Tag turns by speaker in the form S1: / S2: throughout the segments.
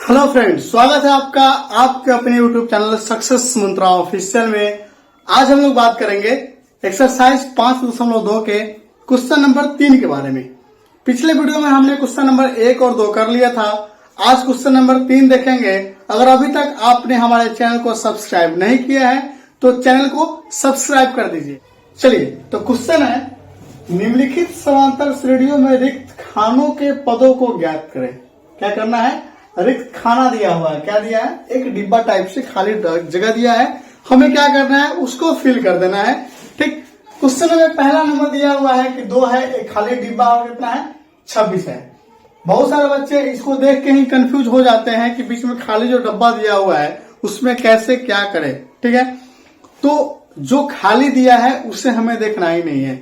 S1: Hello friends, स्वागत है आपका आपके अपने यूट्यूब चैनल सक्सेस मंत्रा ऑफिशियल में। आज हम लोग बात करेंगे एक्सरसाइज 5.2 के क्वेश्चन नंबर 3 के बारे में। पिछले वीडियो में हमने क्वेश्चन नंबर 1 और 2 कर लिया था। आज क्वेश्चन नंबर 3 देखेंगे। अगर अभी तक आपने हमारे चैनल को सब्सक्राइब नहीं किया है तो चैनल को सब्सक्राइब कर दीजिए। चलिए, तो क्वेश्चन है, निम्नलिखित समांतर श्रेणियों में रिक्त खानों के पदों को ज्ञात करें। क्या करना है? रिक्त खाना दिया हुआ है। क्या दिया है? एक डिब्बा टाइप से खाली जगह दिया है, हमें क्या करना है? उसको फिल कर देना है। ठीक, क्वेश्चन में पहला नंबर दिया हुआ है कि 2 है, एक खाली डिब्बा और कितना है? 26 है। बहुत सारे बच्चे इसको देख के ही कंफ्यूज हो जाते हैं कि बीच में खाली जो डब्बा दिया हुआ है उसमें कैसे क्या करें। ठीक है, तो जो खाली दिया है उससे हमें देखना ही नहीं है।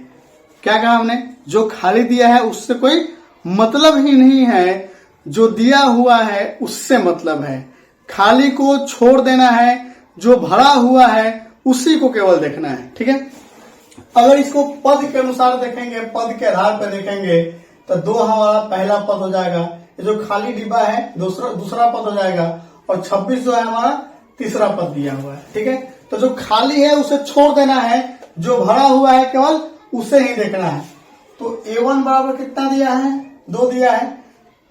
S1: क्या कहा हमने? जो खाली दिया है उससे कोई मतलब ही नहीं है, जो दिया हुआ है उससे मतलब है। खाली को छोड़ देना है, जो भरा हुआ है उसी को केवल देखना है। ठीक है, अगर इसको पद के अनुसार देखेंगे, पद के आधार पर देखेंगे तो 2 हमारा पहला पद हो जाएगा, ये जो खाली डिब्बा है दूसरा पद हो जाएगा, और 26 जो है हमारा तीसरा पद दिया हुआ है। ठीक है, तो जो खाली है उसे छोड़ देना है, जो भरा हुआ है केवल उसे ही देखना है। तो A1 बराबर कितना दिया है? 2 दिया है।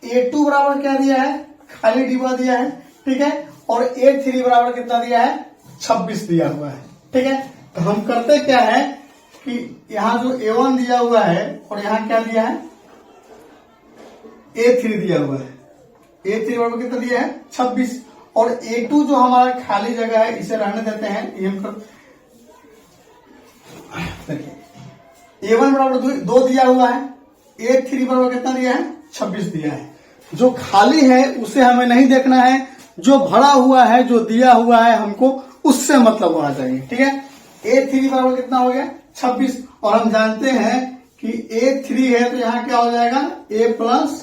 S1: A2 बराबर क्या दिया है? खाली डिब्बा दिया है। ठीक है, और A3 बराबर कितना दिया है? 26 दिया हुआ है। ठीक है, तो हम करते क्या है कि यहाँ जो A1 दिया हुआ है और यहाँ क्या दिया है? A3 दिया हुआ है। A3 बराबर कितना दिया है? 26। और A2 जो हमारा खाली जगह है इसे रहने देते हैं। ये हम A1 बराबर 2 दिया हुआ है, A3 बराबर कितना दिया है? 26 दिया है। जो खाली है उसे हमें नहीं देखना है, जो भरा हुआ है, जो दिया हुआ है हमको उससे मतलब होना चाहिए। ठीक है, A3 बराबर कितना हो गया? 26। और हम जानते हैं कि A3 है तो यहाँ क्या हो जाएगा? A प्लस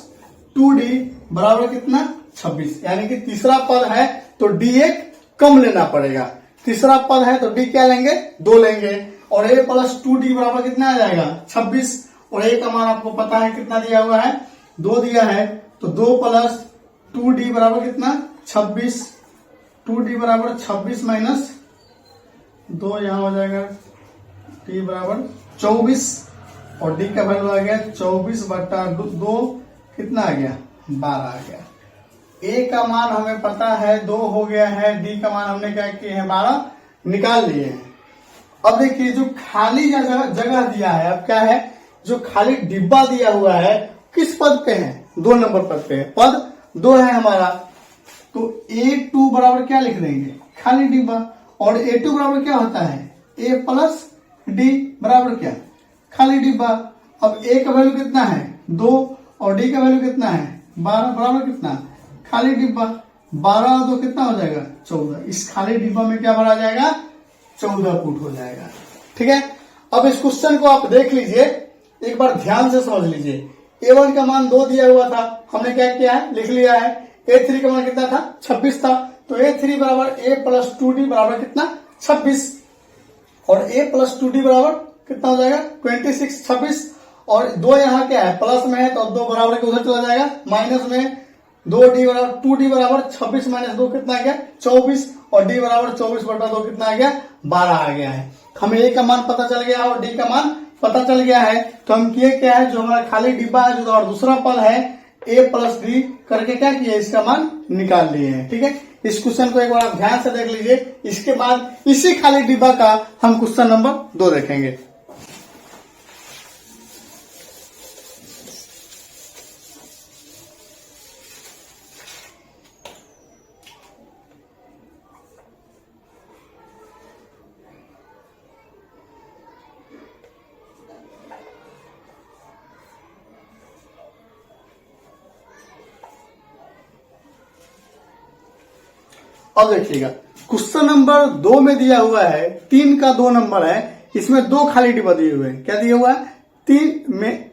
S1: 2D बराबर कितना? 26। यानी कि तीसरा पद है तो D एक कम लेना पड़ेगा। तीसरा पद है तो D क्या लेंगे? 2 लेंगे। और A प्लस 2D बराबर कितना आ जाएगा? 26। और A का मान आपको पता है कितना दिया हुआ है? 2 दिया है, तो 2 प्लस 2D बराबर कितना? 26। 2D बराबर 26 माइनस 2 यहां हो जाएगा, D बराबर 24। और D का वैल्यू आ गया 24/2, कितना आ गया? 12 आ गया। A का मान हमें पता है 2 हो गया है, D का मान हमने क्या किए हैं? 12 निकाल लिए हैं। अब देखिए, जो खाली जगह दिया है, अब क्या है? जो खाली डिब्बा दिया हुआ है किस पद पे है? 2 नंबर पद पे है। पद 2 है हमारा, तो A2 बराबर क्या लिख देंगे? खाली डिब्बा। और A2 बराबर क्या होता है? A प्लस D बराबर क्या? खाली डिब्बा। अब A का वैल्यू कितना है? 2, और D का वैल्यू कितना है? 12 बराबर कितना? खाली डिब्बा। 12 और 2 कितना हो जाएगा? 14। इस खाली डिब्बा में क्या भरा जाएगा? 14 फुट हो जाएगा। ठीक है, अब इस क्वेश्चन को आप देख लीजिए, एक बार ध्यान से समझ लीजिए। A1 का मान 2 दिया हुआ था, हमने क्या किया है? लिख लिया है। A3 का मान कितना था? 26 था, तो A3 बराबर A प्लस 2D बराबर कितना? 26। और A प्लस 2D बराबर कितना हो जाएगा? 26। 26 और 2 यहाँ क्या है? प्लस में है, तो 2 बराबर के उधर चला जाएगा, माइनस में 2D बराबर 2D बराबर 26 माइनस 2 कितना आ गया? 24। और D बराबर 24/2 कितना आ गया? 12 आ गया है। हमें A का मान पता चल गया और D का मान पता चल गया है, तो हम किए क्या है? जो हमारा खाली डिब्बा है, जो और दूसरा पद है, A प्लस D करके क्या किए? इसका मान निकाल लिए हैं। ठीक है, इस क्वेश्चन को एक बार आप ध्यान से देख लीजिए। इसके बाद इसी खाली डिब्बा का हम क्वेश्चन नंबर 2 देखेंगे। अब देखिएगा, क्वेश्चन नंबर 2 में दिया हुआ है 3 का 2 नंबर है, इसमें 2 खाली डिब्बा दिए हुए हैं। क्या दिया हुआ है? 3 में,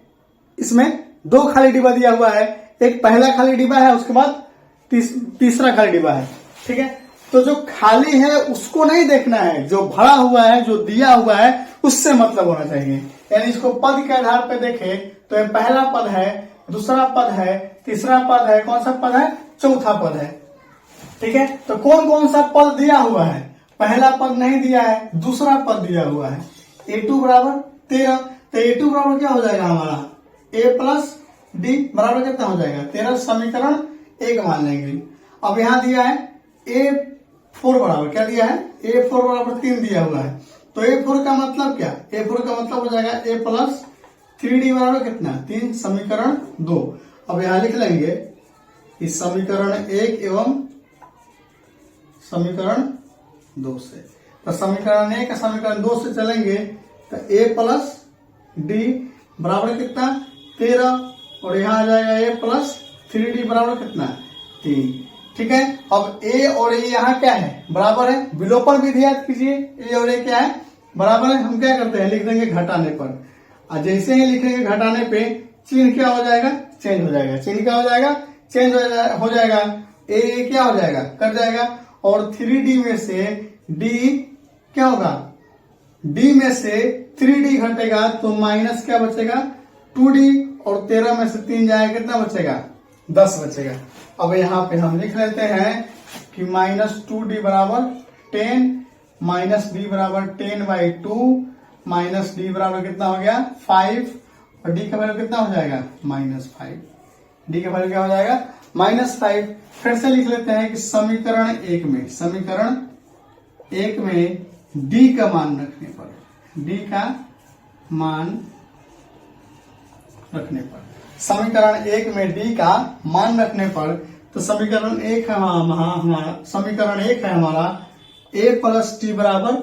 S1: इसमें 2 खाली डिब्बा दिया हुआ है। एक पहला खाली डिब्बा है, उसके बाद तीसरा खाली डिब्बा है। ठीक है, तो जो खाली है उसको नहीं देखना है, जो भरा हुआ है, जो दिया हुआ है उससे मतलब होना चाहिए। यानी इसको पद के आधार पर देखें तो ये पहला पद है, दूसरा पद है, तीसरा पद है, कौन सा पद है? चौथा पद है। ठीक है, तो कौन कौन सा पद दिया हुआ है? पहला पद नहीं दिया है, दूसरा पद दिया हुआ है a2 बराबर 13। तो a2 बराबर क्या हो जाएगा हमारा a प्लस डी बराबर कितना हो जाएगा 13। समीकरण 1 मान लेंगे। अब यहां दिया है a4 बराबर क्या दिया है a4 बराबर 3 दिया हुआ है। तो a4 का मतलब क्या? a4 का मतलब हो जाएगा a प्लस 3d बराबर कितना 3। समीकरण 2। अब यहां लिख लेंगे इस समीकरण 1 एवं समीकरण 2 से। तो समीकरण 1 समीकरण 2 से चलेंगे तो a प्लस डी बराबर कितना 13 और यहाँ आ जाएगा a प्लस 3d बराबर कितना 3। ठीक है, अब a और a यहाँ क्या है बराबर है। विलोपन विधि याद कीजिए, a और a क्या है बराबर है। हम क्या करते हैं लिख देंगे घटाने पर, और जैसे ही लिखेंगे घटाने पे चिन्ह क्या हो जाएगा चेंज हो जाएगा। चिन्ह क्या हो जाएगा चेंज हो जाएगा। a क्या हो जाएगा कट जाएगा और 3d में से d क्या होगा d में से 3d घटेगा तो माइनस क्या बचेगा 2d और 13 में से 3 जाएगा कितना बचेगा 10 बचेगा। अब यहाँ पे हम लिख लेते हैं कि माइनस 2d बराबर 10 माइनस डी बराबर 10/2 माइनस डी बराबर कितना हो गया 5 और डी का वैल्यू कितना हो जाएगा -5। डी का वैल्यू क्या हो जाएगा -5। फिर से लिख लेते हैं कि समीकरण 1 में डी का मान रखने पर समीकरण 1 में डी का मान रखने पर तो समीकरण 1 है हमारा a प्लस टी बराबर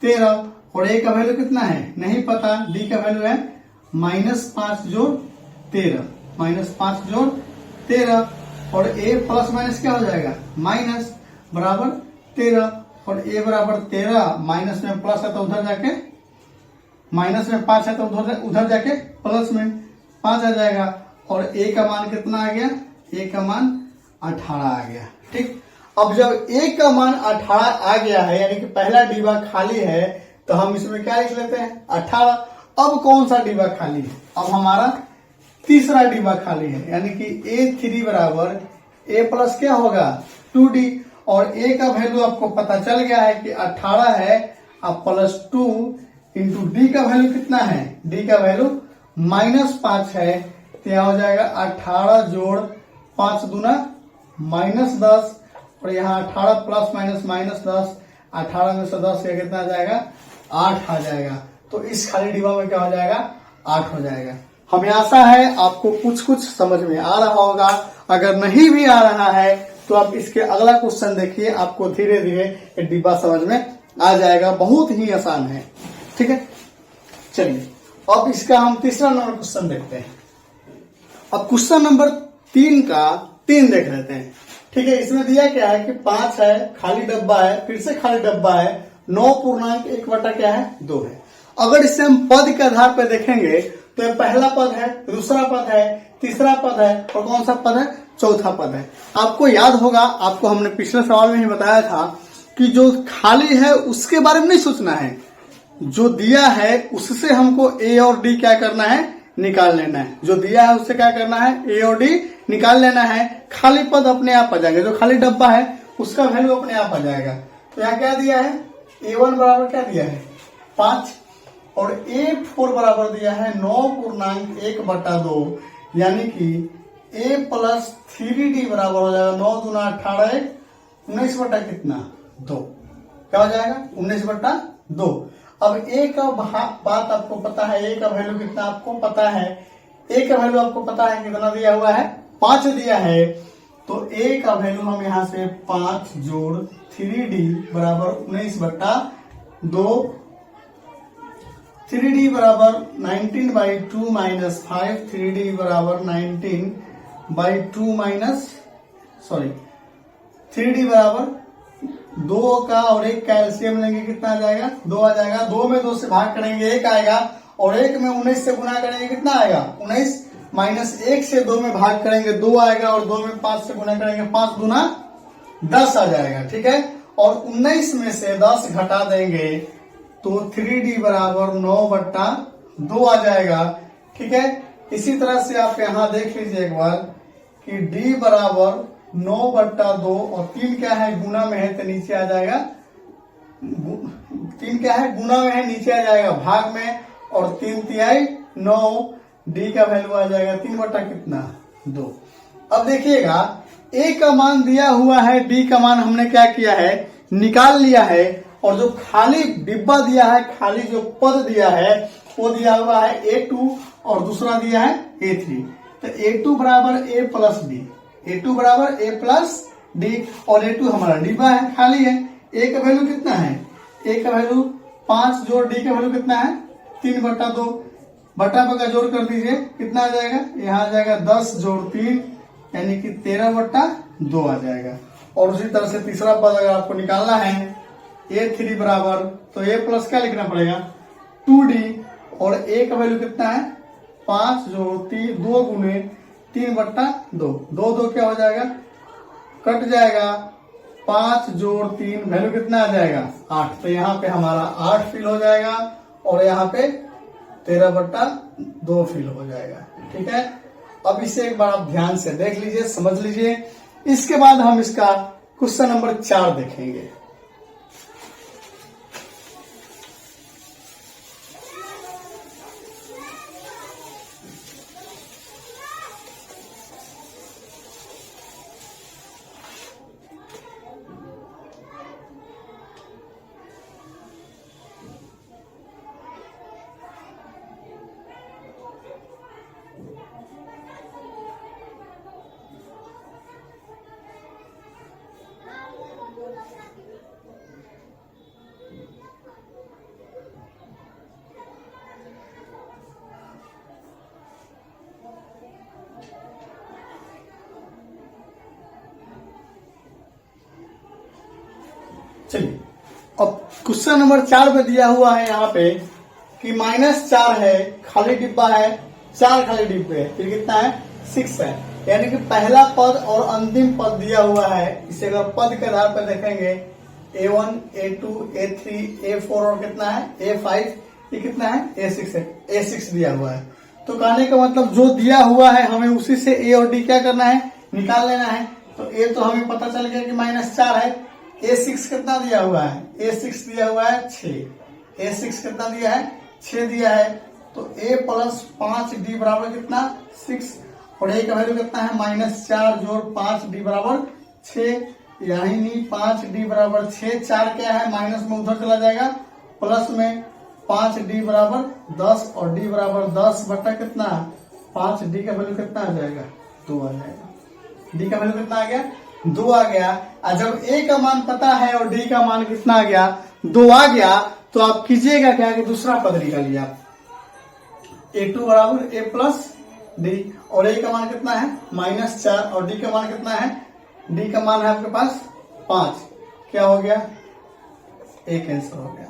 S1: 13 और a का वैल्यू कितना है नहीं पता। d का वैल्यू है -5 जोड़ 13 और a प्लस माइनस क्या हो जाएगा माइनस बराबर 13 और a बराबर 13 माइनस में प्लस है तो उधर जाके माइनस में 5 है तो उधर जाके प्लस में 5 आ जाएगा और a का मान कितना आ गया a का मान 18 आ गया। ठीक, अब जब a का मान 18 आ गया है यानी कि पहला डिब्बा खाली है तो हम इसमें क्या लिख लेते हैं 18। अब कौन सा डिब्बा खाली है? अब हमारा तीसरा डिब्बा खाली है यानी कि a3 बराबर a प्लस क्या होगा 2d और a का वैल्यू आपको पता चल गया है कि 18 है अब प्लस 2 इंटू डी का वैल्यू कितना है d का वैल्यू -5 है तो यह हो जाएगा 18 जोड़ 5 दूना -10 और यहाँ 18 प्लस माइनस -10 18 में से 10 का कितना आ जाएगा 8 आ जाएगा। तो इस खाली डिब्बा में क्या हो जाएगा 8 हो जाएगा। हमें आशा है आपको कुछ समझ में आ रहा होगा। अगर नहीं भी आ रहा है तो आप इसके अगला क्वेश्चन देखिए, आपको धीरे धीरे ये डिब्बा समझ में आ जाएगा। बहुत ही आसान है। ठीक है, चलिए अब इसका हम तीसरा नंबर क्वेश्चन देखते हैं। अब क्वेश्चन नंबर 3 का 3 देख लेते हैं। ठीक है, इसमें दिया क्या है कि 5 है खाली डब्बा है फिर से खाली डब्बा है 9.1 बटा क्या है 2 है। अगर इसे हम पद के आधार पर देखेंगे तो ये पहला पद है दूसरा पद है तीसरा पद है और कौन सा पद है चौथा पद है। आपको याद होगा, आपको हमने पिछले सवाल में ही बताया था कि जो खाली है उसके बारे में नहीं सोचना है, जो दिया है उससे हमको a और d क्या करना है निकाल लेना है। जो दिया है उससे क्या करना है a और d निकाल लेना है। खाली पद अपने आप आ जाएंगे, जो खाली डब्बा है उसका वैल्यू अपने आप आ जाएगा। तो यहाँ क्या दिया है a1 बराबर क्या दिया है 5 और a4 बराबर दिया है 9.1 बटा 2 यानी कि a प्लस 3d बराबर हो जाएगा 9 दूना 18 19 बटा कितना 2 क्या हो जाएगा 19 बटा 2। अब a का बात आपको पता है, a का वैल्यू कितना आपको पता है, a का वैल्यू आपको पता है कितना दिया हुआ है 5 दिया है। तो a का वैल्यू हम यहाँ से 5 जोड़ 3d बराबर 19 बटा 2 3d बराबर 19/2 माइनस 5 3d बराबर 19/2 3d बराबर 2 का और 1 का एलसीएम लेंगे कितना आ जाएगा 2 आ जाएगा। 2 में 2 से भाग करेंगे 1 आएगा और 1 में 19 से गुना करेंगे कितना आएगा 19 माइनस 1 से 2 में भाग करेंगे 2 आएगा और 2 में 5 से गुना करेंगे 5 दूना 10 आ जाएगा। ठीक है, और 19 में से 10 घटा देंगे तो 3d बराबर 9 बटा 2 आ जाएगा। ठीक है, इसी तरह से आप यहाँ देख लीजिए एक बार कि d बराबर 9/2 और 3 क्या है गुना में है तो नीचे आ जाएगा 3 क्या है गुना में है नीचे आ जाएगा भाग में और 3×3 9 डी का वैल्यू आ जाएगा 3 कितना 2। अब देखिएगा ए का मान दिया हुआ है डी का मान हमने क्या किया है निकाल लिया है और जो खाली डिब्बा दिया है खाली जो पद दिया है वो दिया हुआ है A2 और दूसरा दिया है A3। तो A2 बराबर A प्लस डी A2 बराबर A प्लस डी और A2 हमारा डिब्बा है खाली है। A का वैल्यू कितना है A का वैल्यू 5 जोड़ डी का वैल्यू कितना है 3/2 बटा का जोड़ कर दीजिए कितना आ जाएगा यहाँ आ जाएगा 10 जोड़ 3 यानी कि 13/2 आ जाएगा। और उसी तरह से तीसरा पद अगर आपको निकालना है A3 बराबर तो A प्लस क्या लिखना पड़ेगा 2D और A का वैल्यू कितना है 5 जोड़ 2 गुने 3/2 2 क्या हो जाएगा कट जाएगा 5 जोड़ 3 वैल्यू कितना आ जाएगा 8। तो यहाँ पे हमारा 8 फिल हो जाएगा और यहाँ पे 13/2 फिल हो जाएगा। ठीक है, अब इसे एक बार आप ध्यान से देख लीजिए समझ लीजिए। इसके बाद हम इसका क्वेश्चन नंबर 4 देखेंगे। चलिए अब क्वेश्चन नंबर 4 पे दिया हुआ है यहाँ पे कि -4 है खाली डिब्बा है 4 खाली डिब्बे है फिर कितना है 6 है यानी कि पहला पद और अंतिम पद दिया हुआ है। इसे अगर पद के आधार पर देखेंगे A1 A2 A3 A4 और कितना है A5 ये कितना है A6 है A6 दिया हुआ है। तो कहने का मतलब जो दिया हुआ है हमें उसी से A और D क्या करना है निकाल लेना है। तो A तो हमें पता चल गया कि -4 है। A6 कितना दिया हुआ है A6 दिया हुआ है 6 A6 कितना दिया है 6 दिया है। तो A प्लस 5D बराबर कितना 6 और A का वैल्यू कितना है -4 जोड़ 5D बराबर 6 यानी 5D बराबर 6 4 क्या है माइनस में उधर चला जाएगा प्लस में 5D बराबर 10 और D बराबर 10 बटा कितना 5D का वैल्यू कितना आ जाएगा 2 आ जाएगा। D का वैल्यू कितना आ गया 2 आ गया। और जब A का मान पता है और D का मान कितना आ गया 2 आ गया तो आप कीजिएगा क्या कि दूसरा पद निकालिए आप A2 बराबर A प्लस D और A का मान कितना है -4 और D का मान कितना है D का मान है आपके पास 5 क्या हो गया A कैंसिल हो गया।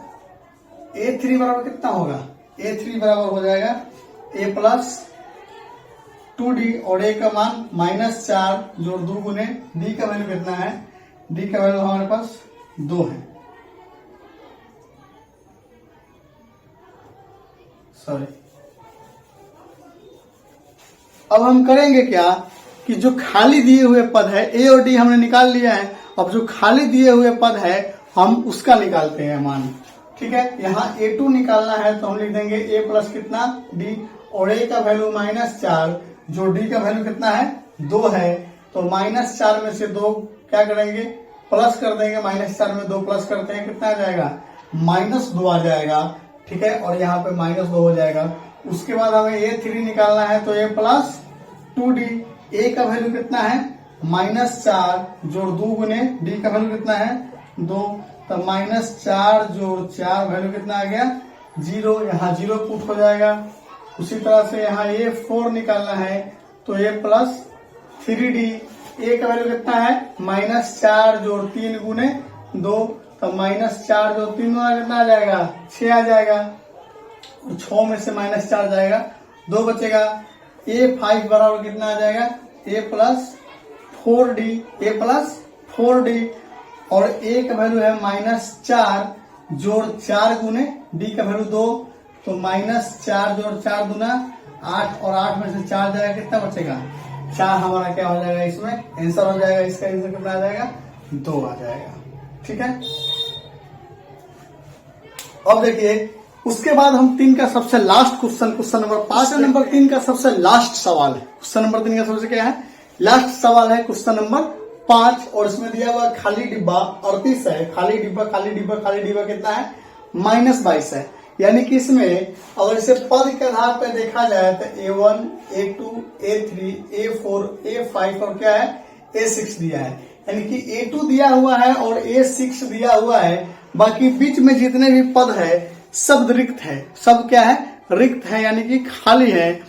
S1: A3 बराबर कितना होगा A3 बराबर हो जाएगा A प्लस 2D और A का मान -4 जोड़ 2 गुने D का वैल्यू कितना है D का वैल्यू हमारे पास 2 है सॉरी। अब हम करेंगे क्या कि जो खाली दिए हुए पद है A और D हमने निकाल लिया है। अब जो खाली दिए हुए पद है हम उसका निकालते हैं मान। ठीक है, यहाँ A2 निकालना है तो हम लिख देंगे A प्लस कितना D और A का वैल्यू -4 जो D का वैल्यू कितना है 2 है। तो -4 में से 2 क्या करेंगे प्लस कर देंगे -4 में 2 प्लस करते हैं कितना आ जाएगा -2 आ जाएगा। ठीक है, और यहाँ पे -2 हो जाएगा। उसके बाद हमें A3 निकालना है तो A प्लस 2D A का वैल्यू कितना है -4 जोड़ 2 गुने D का वैल्यू कितना है 2 तो -4 जोड़ 4 वैल्यू कितना आ गया 0 यहाँ 0 पुट हो जाएगा। उसी तरह से यहाँ A4 निकालना है तो A प्लस 3D A का वैल्यू कितना है -4 जोड़ 3 गुने 2 तो -4 जोड़ 3 कितना आ जाएगा 6 आ जाएगा। 6 में से -4 जाएगा 2 बचेगा। A5 बराबर कितना आ जाएगा A प्लस 4D और A का वैल्यू है -4 जोड़ 4 गुने D का वैल्यू 2 तो -4 जोड़ 4 गुना 8 और 8 में से 4 जाएगा कितना बचेगा 4 हमारा क्या हो जाएगा, इसमें आंसर हो जाएगा। इसका आंसर कितना आ जाएगा, 2 आ जाएगा। ठीक है, अब देखिए उसके बाद हम 3 का सबसे लास्ट क्वेश्चन नंबर 5 नंबर 3 का सबसे लास्ट सवाल है। क्वेश्चन नंबर 3 का सबसे क्या है, लास्ट सवाल है क्वेश्चन नंबर 5, और इसमें दिया हुआ खाली डिब्बा 38 है। खाली डिब्बा कितना है, -22 है। यानी कि इसमें अगर इसे पद के आधार पर देखा जाए तो A1, A2, A3, A4, A5 और क्या है, A6 दिया है। यानी कि A2 दिया हुआ है और A6 दिया हुआ है। बाकी बीच में जितने भी पद है सब रिक्त है, सब क्या है, रिक्त है, यानी कि खाली है।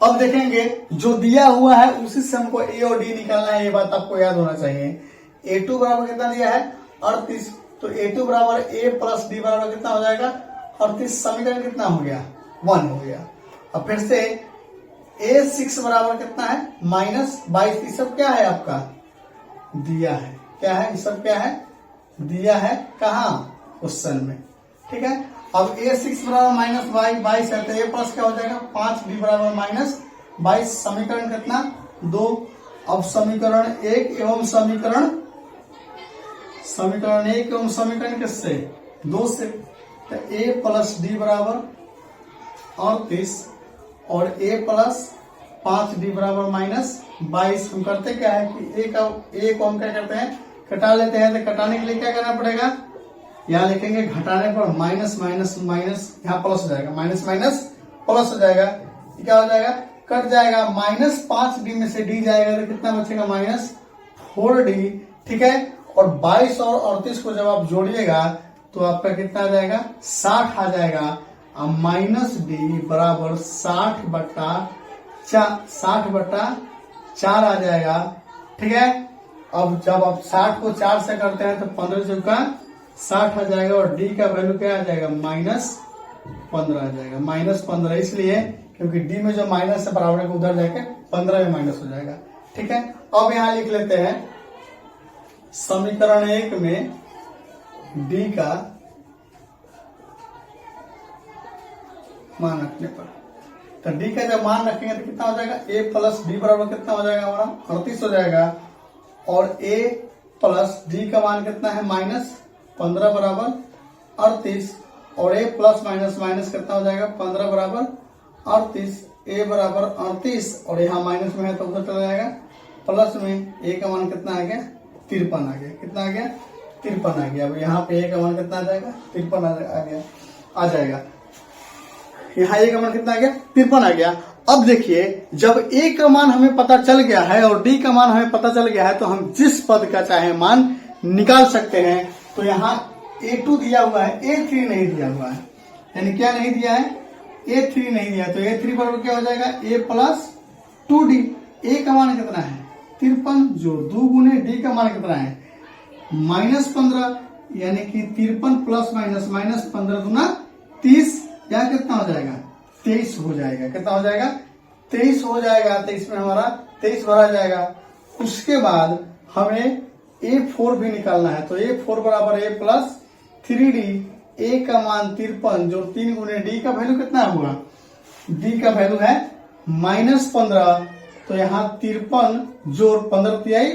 S1: अब देखेंगे जो दिया हुआ है उसी से हमको ए और डी निकालना है, ये बात आपको याद होना चाहिए। A2 बराबर कितना दिया है, 38, तो A2 बराबर A प्लस डी बराबर कितना हो जाएगा, 38। समीकरण कितना हो गया, 1 हो गया। अब फिर से A6 बराबर कितना है, -22। ये सब क्या है आपका दिया है, क्या है, ये सब क्या है, दिया है कहाँ, क्वेश्चन में। ठीक है, अब A6 बराबर -22 है तो A प्लस क्या हो जाएगा, 5D बराबर -22। समीकरण कितना, 2। अब समीकरण 1 एवं समीकरण 1 एवं समीकरण किससे, 2 से। तो A प्लस डी बराबर 38 और A प्लस 5D बराबर -22। हम करते क्या है कि A को हम क्या करते हैं, कटा लेते हैं। तो कटाने के लिए क्या करना पड़ेगा, यहाँ लिखेंगे घटाने पर माइनस माइनस माइनस, यहाँ प्लस हो जाएगा, माइनस माइनस प्लस हो जाएगा। क्या हो जाएगा, कट जाएगा। -5D में से D जाएगा तो कितना बचेगा, -4D। ठीक है, और 22 और 38 को जब आप जोड़िएगा तो आपका कितना आ जाएगा, 60 आ जाएगा। अब -D बराबर 60/4 आ जाएगा। ठीक है, अब जब आप 60 को 4 से करते हैं तो 15 चौका 60 आ जाएगा और डी का वैल्यू क्या आ जाएगा, -15 आ जाएगा। -15 इसलिए क्योंकि डी में जो माइनस है बराबर को उधर जाके 15 में माइनस हो जाएगा। ठीक है, अब यहां लिख लेते हैं समीकरण 1 में डी का मान रखने पर, तो डी का जब मान रखेंगे तो कितना हो जाएगा, ए प्लस डी बराबर कितना हो जाएगा हमारा, 38 हो जाएगा। और ए प्लस डी का मान कितना है, -15 बराबर 38। और ए प्लस माइनस माइनस कितना हो जाएगा, 15 बराबर 38। ए बराबर 38 और यहाँ माइनस में है तो उधर चला जाएगा प्लस में। ए का मान कितना आ गया, 53 आ गया। कितना आ गया, 53 आ गया। अब यहाँ पे ए का मान कितना आ जाएगा, 53 आ जाएगा। यहाँ ए का मान कितना आ गया, 53 आ गया। अब देखिए जब ए का मान हमें पता चल गया है और डी का मान हमें पता चल गया है तो हम जिस पद का चाहे मान निकाल सकते हैं। तो यहाँ A2 दिया हुआ है, A3 नहीं दिया हुआ है, यानी क्या नहीं दिया है, A3 नहीं दिया। तो A3 बराबर क्या हो जाएगा, A प्लस 2D। ए का मान कितना है, 53, जो 2 गुने डी का मान कितना है, -15, यानी कि 53 प्लस माइनस -15 गुना 30, यहाँ कितना हो जाएगा, 23 हो जाएगा। कितना हो जाएगा, 23 हो जाएगा। तो इसमें हमारा 23 भरा जाएगा। उसके बाद हमें A4 भी निकालना है। तो A4 बराबर A प्लस 3D। ए का मान 53, जो 3 गुने डी का वैल्यू कितना हुआ, डी का वैल्यू है -15। तो यहाँ 53 जोड़ 15 तिहाई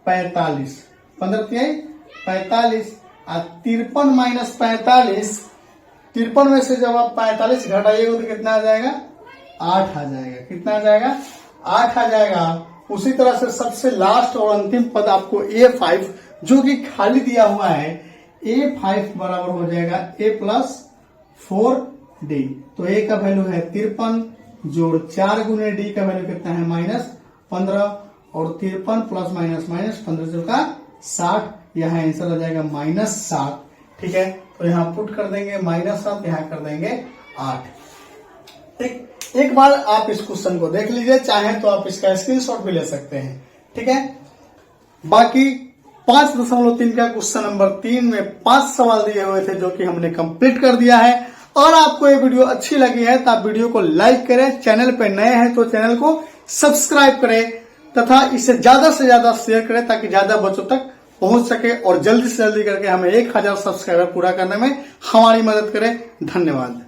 S1: 45, 15 तिहाई 45। 53 माइनस 45, 53 में से जब आप 45 घटाइएगा तो कितना आ जाएगा, 8 आ जाएगा। कितना आ जाएगा, 8 आ जाएगा। उसी तरह से सबसे लास्ट और अंतिम पद आपको A5 जो कि खाली दिया हुआ है, A5 बराबर हो जाएगा A प्लस 4D। तो A का वैल्यू है 53 जोड़ 4 गुने D का वैल्यू कितना है, -15। और 53 प्लस माइनस माइनस 15 चौका 60, यहाँ आंसर आ जाएगा -7। ठीक है, तो यहाँ पुट कर देंगे -7, यहाँ कर देंगे 8। ठीक, एक बार आप इस क्वेश्चन को देख लीजिए, चाहे तो आप इसका स्क्रीनशॉट भी ले सकते हैं। ठीक है, बाकी 5.3 का क्वेश्चन नंबर 3 में 5 सवाल दिए हुए थे जो कि हमने कंप्लीट कर दिया है। और आपको ये वीडियो अच्छी लगी है तो आप वीडियो को लाइक करें, चैनल पे नए हैं तो चैनल को सब्सक्राइब करें तथा इसे ज्यादा से ज्यादा शेयर करें ताकि ज्यादा बच्चों तक पहुंच सके और जल्दी से जल्दी करके हमें 1000 सब्सक्राइबर पूरा करने में हमारी मदद करें। धन्यवाद।